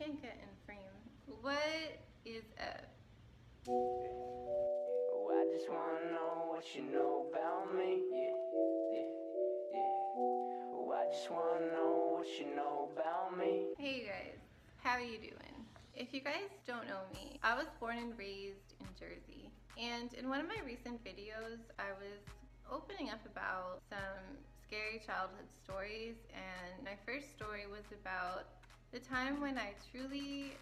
can't get in frame. What is up? Oh, I just wanna know what you know about me. Yeah, yeah, yeah. Oh, I just wanna know what you know about me. Hey you guys, how are you doing? If you guys don't know me, I was born and raised in Jersey. And in one of my recent videos, I was opening up about some scary childhood stories. And my first story was about the time when I truly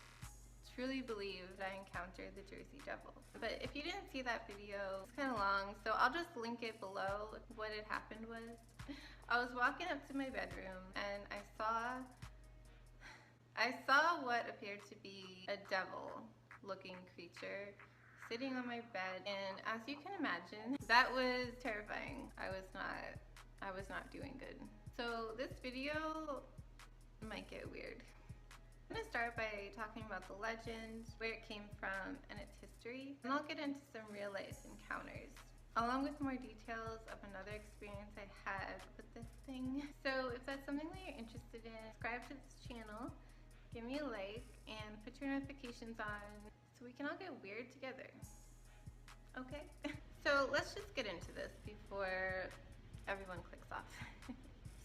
believed I encountered the Jersey Devil. But if you didn't see that video, it's kind of long, so I'll just link it below. What had happened was, I was walking up to my bedroom and I saw what appeared to be a devil looking creature sitting on my bed, and as you can imagine, that was terrifying. I was not doing good. So this video might get weird. I'm going to start by talking about the legend, where it came from, and its history. And I'll get into some real life encounters, along with more details of another experience I had with this thing. So if that's something that you're interested in, subscribe to this channel, give me a like, and put your notifications on so we can all get weird together. Okay? So let's just get into this before everyone clicks off.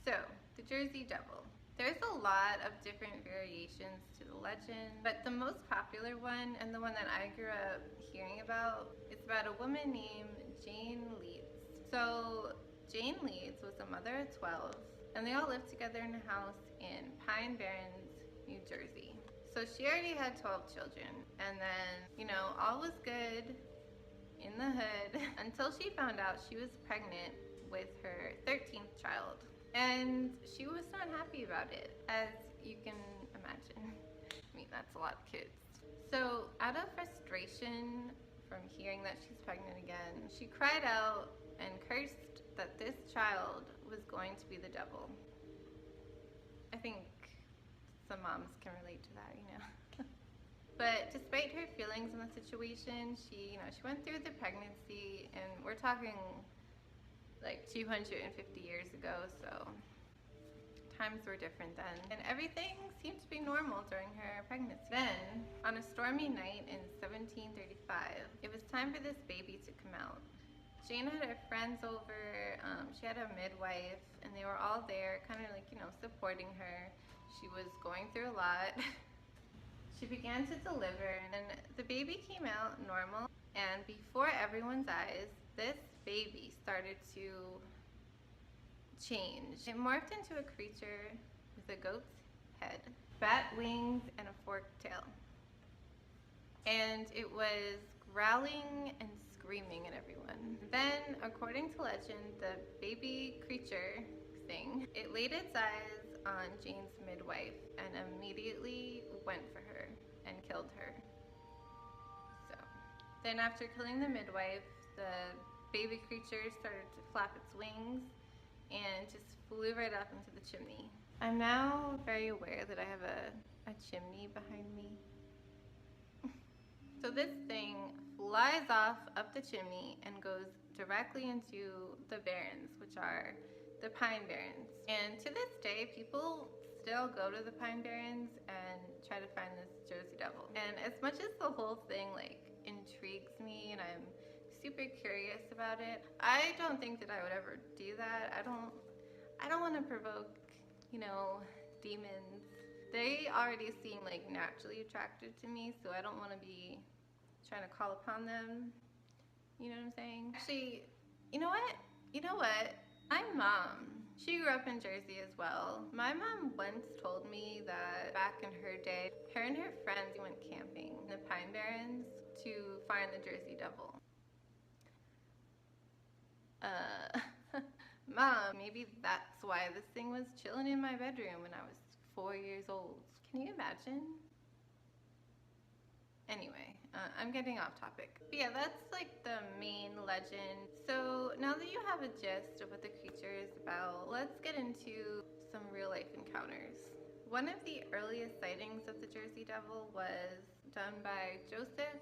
So, the Jersey Devil. There's a lot of different variations to the legend, but the most popular one, and the one that I grew up hearing about, is about a woman named Jane Leeds. So Jane Leeds was a mother of 12, and they all lived together in a house in Pine Barrens, New Jersey. So she already had 12 children, and then, you know, all was good in the hood until she found out she was pregnant with her 13th child. And she was not happy about it, as you can imagine. I mean, that's a lot of kids. So out of frustration from hearing that she's pregnant again, she cried out and cursed that this child was going to be the devil. I think some moms can relate to that, you know. But despite her feelings in the situation, she went through the pregnancy, and we're talking like 250 years ago, so times were different then. And everything seemed to be normal during her pregnancy. Then, on a stormy night in 1735, it was time for this baby to come out. Jane had her friends over, she had a midwife, and they were all there kind of like, you know, supporting her. She was going through a lot. She began to deliver, and the baby came out normal, and before everyone's eyes, this baby started to change. It morphed into a creature with a goat's head, bat wings, and a forked tail. And it was growling and screaming at everyone. Then, according to legend, the baby creature thing, it laid its eyes on Jane's midwife and immediately went for her and killed her. So, then after killing the midwife, the baby creature started to flap its wings and just flew right up into the chimney. I'm now very aware that I have a chimney behind me. So this thing flies off up the chimney and goes directly into the barrens, which are the Pine Barrens. And to this day, people still go to the Pine Barrens and try to find this Jersey Devil. And as much as the whole thing like intrigues me and I'm super curious about it, I don't think that I would ever do that. I don't want to provoke, you know, demons. They already seem like naturally attracted to me, so I don't want to be trying to call upon them. You know what I'm saying? Actually, you know what? My mom, she grew up in Jersey as well. My mom once told me that back in her day, her and her friends went camping in the Pine Barrens to find the Jersey Devil. Mom, maybe that's why this thing was chilling in my bedroom when I was 4 years old. Can you imagine? Anyway, I'm getting off topic. But yeah, that's like the main legend. So now that you have a gist of what the creature is about, let's get into some real life encounters. One of the earliest sightings of the Jersey Devil was done by Joseph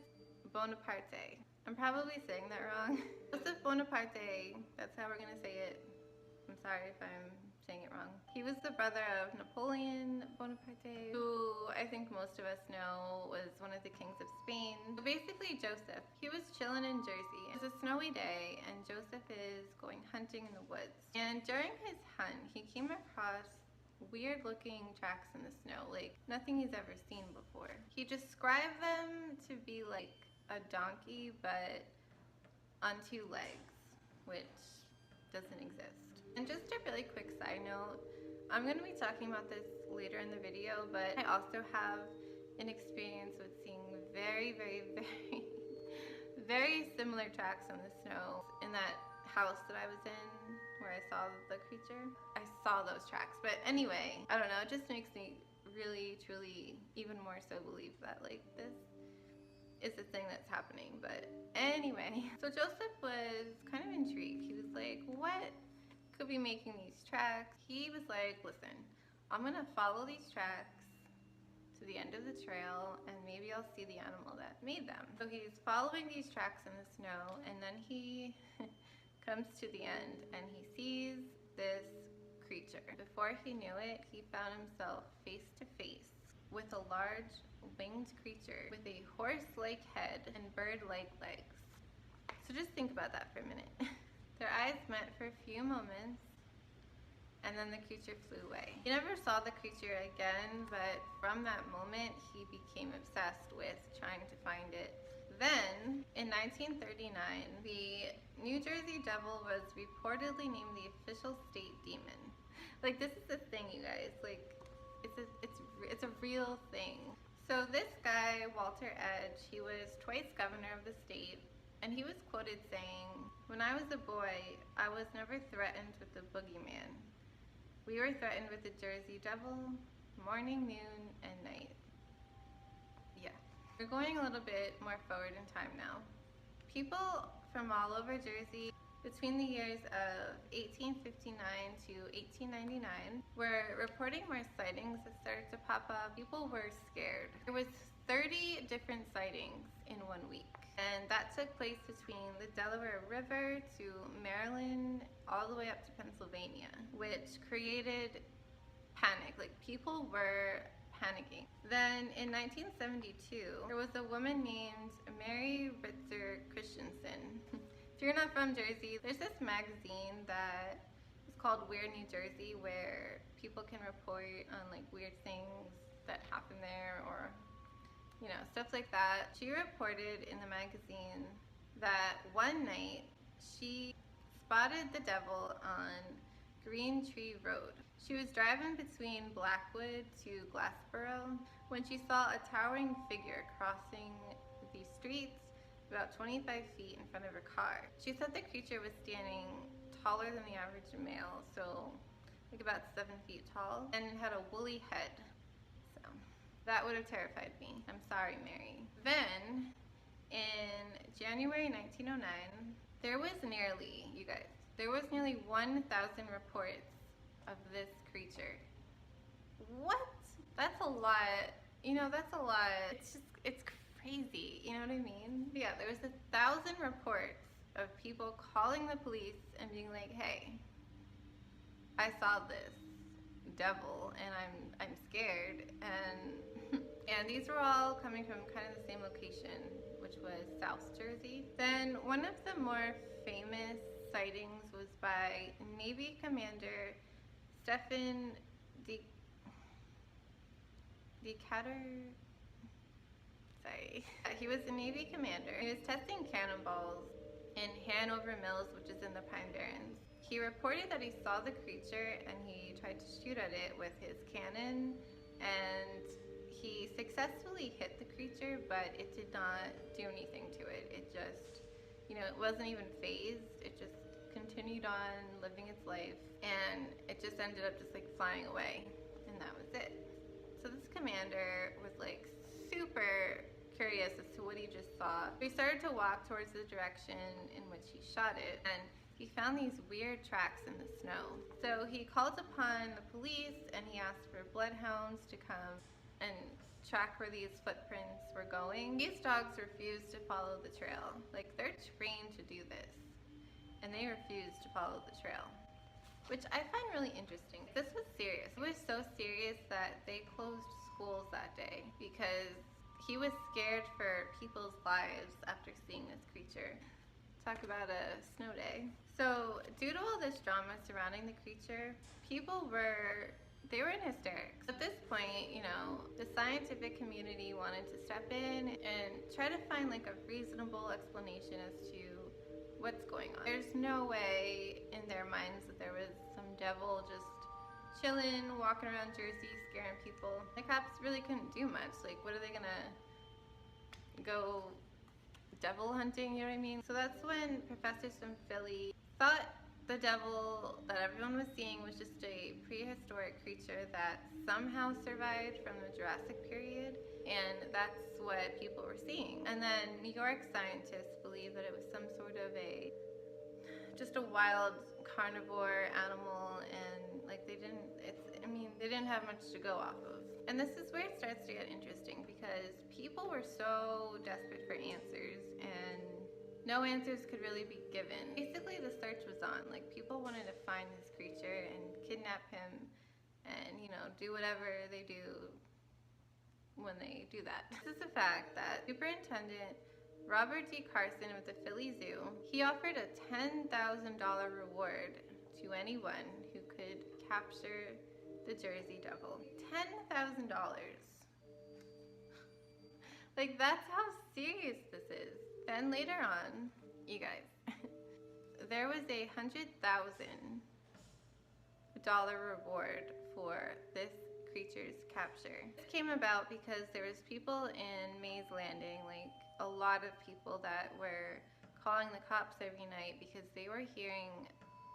Bonaparte. I'm probably saying that wrong. Joseph Bonaparte, that's how we're gonna say it. I'm sorry if I'm saying it wrong. He was the brother of Napoleon Bonaparte, who I think most of us know was one of the kings of Spain. So basically Joseph, he was chilling in Jersey. It's a snowy day and Joseph is going hunting in the woods. And during his hunt, he came across weird looking tracks in the snow, like nothing he's ever seen before. He described them to be like a donkey, but on two legs, which doesn't exist. And just a really quick side note, I'm going to be talking about this later in the video, but I also have an experience with seeing very, very, very, very similar tracks on the snow in that house that I was in where I saw the creature. I saw those tracks. But anyway, I don't know, it just makes me really, truly, even more so believe that like this is the thing that's happening. But anyway, so Joseph was kind of intrigued. He was like, what could be making these tracks? He was like, listen, I'm gonna follow these tracks to the end of the trail and maybe I'll see the animal that made them. So he's following these tracks in the snow and then he comes to the end and he sees this creature. Before he knew it, he found himself face to face with a large winged creature with a horse-like head and bird-like legs. So just think about that for a minute. Their eyes met for a few moments and then the creature flew away. He never saw the creature again, but from that moment he became obsessed with trying to find it. Then, in 1939, the New Jersey Devil was reportedly named the official state demon. Like, this is the thing, you guys. Like, it's a real thing. So this guy, Walter Edge, he was twice governor of the state, and he was quoted saying, "When I was a boy, I was never threatened with the boogeyman. We were threatened with the Jersey Devil, morning, noon, and night." Yeah. We're going a little bit more forward in time now. People from all over Jersey between the years of 1859 to 1899 were reporting more sightings that started to pop up. People were scared. There was 30 different sightings in 1 week. And that took place between the Delaware River to Maryland all the way up to Pennsylvania, which created panic. Like, people were panicking. Then in 1972, there was a woman named Mary Ritzer Christensen. If you're not from Jersey, there's this magazine that is called Weird New Jersey where people can report on like weird things that happen there or, you know, stuff like that. She reported in the magazine that one night she spotted the devil on Green Tree Road. She was driving between Blackwood to Glassboro when she saw a towering figure crossing the streets about 25 feet in front of her car. She said the creature was standing taller than the average male, so like about 7 feet tall, and it had a woolly head. So that would have terrified me. I'm sorry, Mary. Then in January 1909, there was nearly 1,000 reports of this creature. What? That's a lot. You know, that's a lot. It's crazy. You know what I mean? Yeah, there was 1,000 reports of people calling the police and being like, "Hey, I saw this devil and I'm scared." And these were all coming from kind of the same location, which was South Jersey. Then one of the more famous sightings was by Navy Commander Stephen Decatur. Sorry. He was a Navy commander. He was testing cannonballs in Hanover Mills, which is in the Pine Barrens. He reported that he saw the creature and he tried to shoot at it with his cannon, and he successfully hit the creature, but it did not do anything to it. It just, you know, it wasn't even phased. It just continued on living its life, and it just ended up just like flying away, and that was it. So this commander was like super curious as to what he just saw. He started to walk towards the direction in which he shot it, and he found these weird tracks in the snow. So he called upon the police and he asked for bloodhounds to come and track where these footprints were going. These dogs refused to follow the trail. Like, they're trained to do this, and they refused to follow the trail. which I find really interesting. This was serious. It was so serious that they closed schools that day because he was scared for people's lives after seeing this creature. Talk about a snow day. So due to all this drama surrounding the creature, people were in hysterics. At this point, you know, the scientific community wanted to step in and try to find like a reasonable explanation as to what's going on. There's no way in their minds that there was some devil just chilling, walking around Jersey, scaring people. The cops really couldn't do much. Like, what are they gonna go devil hunting, you know what I mean? So that's when professors from Philly thought the devil that everyone was seeing was just a prehistoric creature that somehow survived from the Jurassic period, and that's what people were seeing. And then New York scientists believe that it was some sort of just a wild carnivore animal, and like they didn't have much to go off of. And this is where it starts to get interesting because people were so desperate for answers and no answers could really be given. Basically, the search was on. Like, people wanted to find this creature and kidnap him and, you know, do whatever they do when they do that. This is the fact that Superintendent Robert D. Carson with the Philly Zoo, he offered a $10,000 reward to anyone who could capture the Jersey Devil. $10,000. Like, that's how serious this is. Then later on, you guys, there was a $100,000 reward for this creature's capture. This came about because there was people in Mays Landing, like a lot of people that were calling the cops every night because they were hearing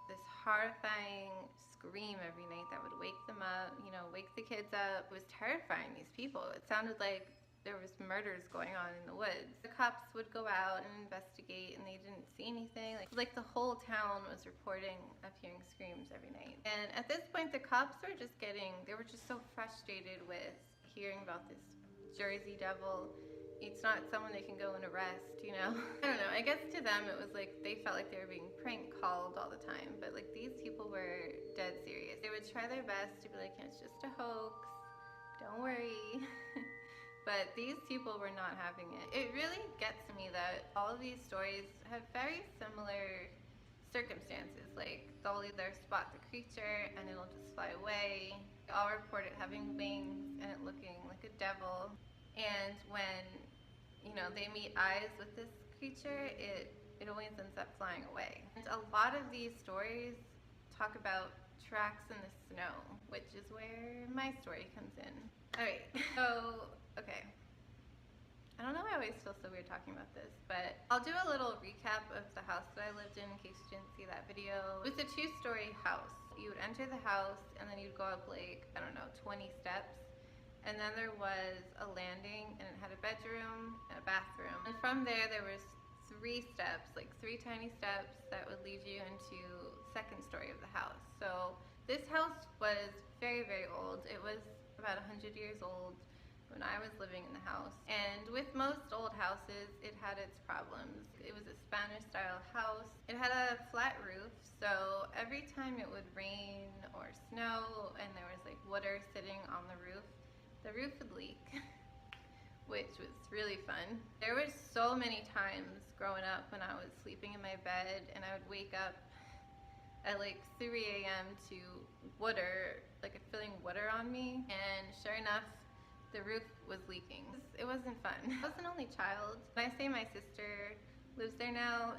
this horrifying scream every night that would wake them up, you know, wake the kids up. It was terrifying, these people. It sounded like there was murders going on in the woods. The cops would go out and investigate and they didn't see anything. Like the whole town was reporting of hearing screams every night. And at this point, the cops were just they were just so frustrated with hearing about this Jersey Devil. It's not someone they can go and arrest, you know? I don't know, I guess to them it was like they felt like they were being prank called all the time, but like these people were dead serious. They would try their best to be like, it's just a hoax, don't worry. But these people were not having it. It really gets me that all of these stories have very similar circumstances. Like, they'll either spot the creature and it'll just fly away. I'll report it having wings and it looking like a devil. And when, you know, they meet eyes with this creature, it always ends up flying away. And a lot of these stories talk about tracks in the snow, which is where my story comes in. Alright, so, okay. I don't know why I always feel so weird talking about this, but I'll do a little recap of the house that I lived in case you didn't see that video. It was a 2-story house. You would enter the house and then you'd go up like, I don't know, 20 steps. And then there was a landing and it had a bedroom and a bathroom. And from there was 3 steps, like 3 tiny steps that would lead you into the 2nd story of the house. So this house was very, very old. It was about 100 years old when I was living in the house. And with most old houses, it had its problems. It was a Spanish-style house. It had a flat roof, so every time it would rain or snow and there was like water sitting on the roof would leak, which was really fun. There were so many times growing up when I was sleeping in my bed and I would wake up at like 3 a.m. to water, like feeling water on me, and sure enough, the roof was leaking. It wasn't fun. I was an only child. When I say my sister lives there now,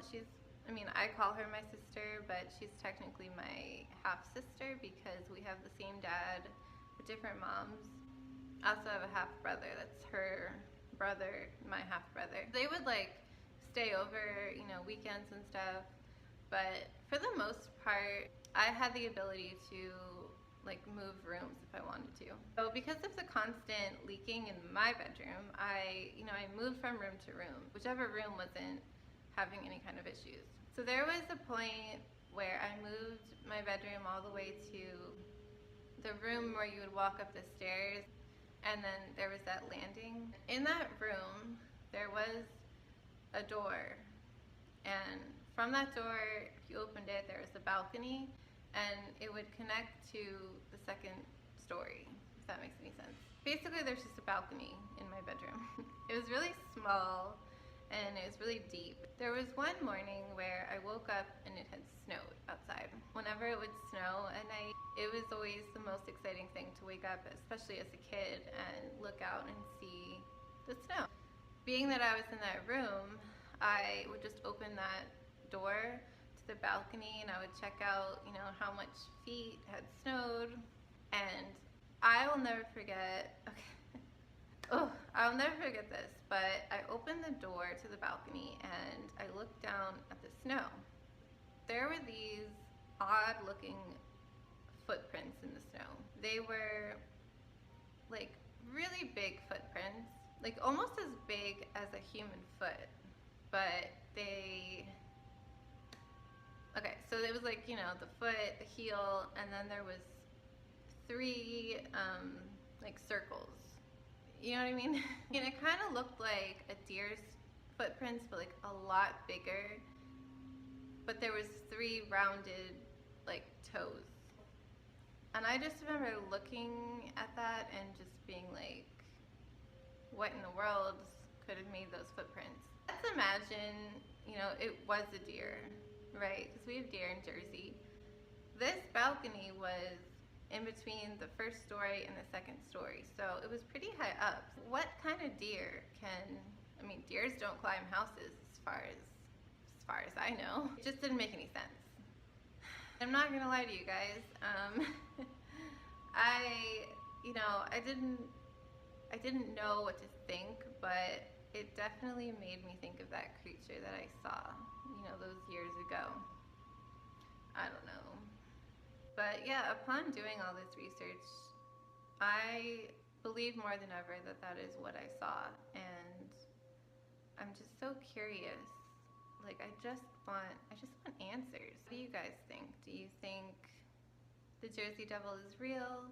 I call her my sister, but she's technically my half-sister because we have the same dad with different moms. I also have a half-brother. That's her brother, my half-brother. They would like stay over, you know, weekends and stuff, but for the most part, I had the ability to like move rooms if I wanted to. So because of the constant leaking in my bedroom, I moved from room to room, whichever room wasn't having any kind of issues. So there was a point where I moved my bedroom all the way to the room where you would walk up the stairs, and then there was that landing. In that room, there was a door, and from that door, if you opened it, there was a balcony, and it would connect to the second story, if that makes any sense. Basically, there's just a balcony in my bedroom. It was really small and it was really deep. There was one morning where I woke up and it had snowed outside. Whenever it would snow at night, it was always the most exciting thing to wake up, especially as a kid, and look out and see the snow. Being that I was in that room, I would just open that door to the balcony and I would check out, you know, how much feet had snowed. And I will never forget, I'll never forget this, but I opened the door to the balcony and I looked down at the snow. There were these odd looking footprints in the snow. They were like really big footprints, like almost as big as a human foot, but so it was like, you know, the foot, the heel, and then there was 3 like circles. You know what I mean? And it kind of looked like a deer's footprints, but like a lot bigger. But there was 3 rounded like toes. And I just remember looking at that and just being like, what in the world could have made those footprints? Let's imagine, you know, it was a deer, right? Because we have deer in Jersey. This balcony was in between the first story and the second story, so it was pretty high up. What kind of deer can, I mean, deers don't climb houses as far as I know. It just didn't make any sense. I'm not gonna lie to you guys. I didn't know what to think, but it definitely made me think of that creature that I saw, you know, those years ago. I don't know. But yeah, upon doing all this research, I believe more than ever that that is what I saw, and I'm just so curious. Like, I just want answers. What do you guys think? Do you think the Jersey Devil is real?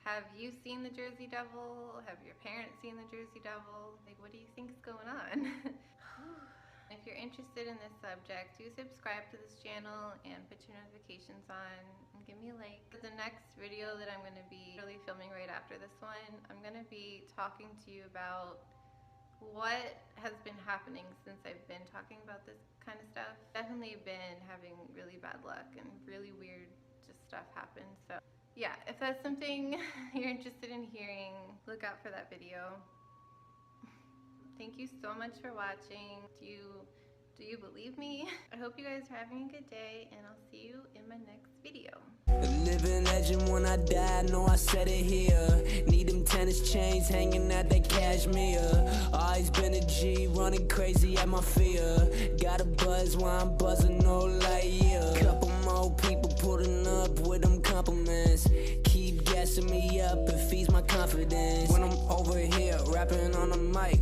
Have you seen the Jersey Devil? Have your parents seen the Jersey Devil? Like, what do you think is going on? If you're interested in this subject, do subscribe to this channel and put your notifications on and give me a like. For the next video that I'm going to be really filming right after this one, I'm going to be talking to you about what has been happening since I've been talking about this kind of stuff. Definitely been having really bad luck and really weird just stuff happen. So yeah, if that's something you're interested in hearing, look out for that video. Thank you so much for watching. Do you believe me? I hope you guys are having a good day, and I'll see you in my next video. A living legend when I die, know I said it here. Need them tennis chains hanging at that cashmere. Always been a G, running crazy at my fear. Got a buzz while I'm buzzing no light year. Couple more people putting up with them compliments. Keep gassing me up, it feeds my confidence. When I'm over here rapping on the mic,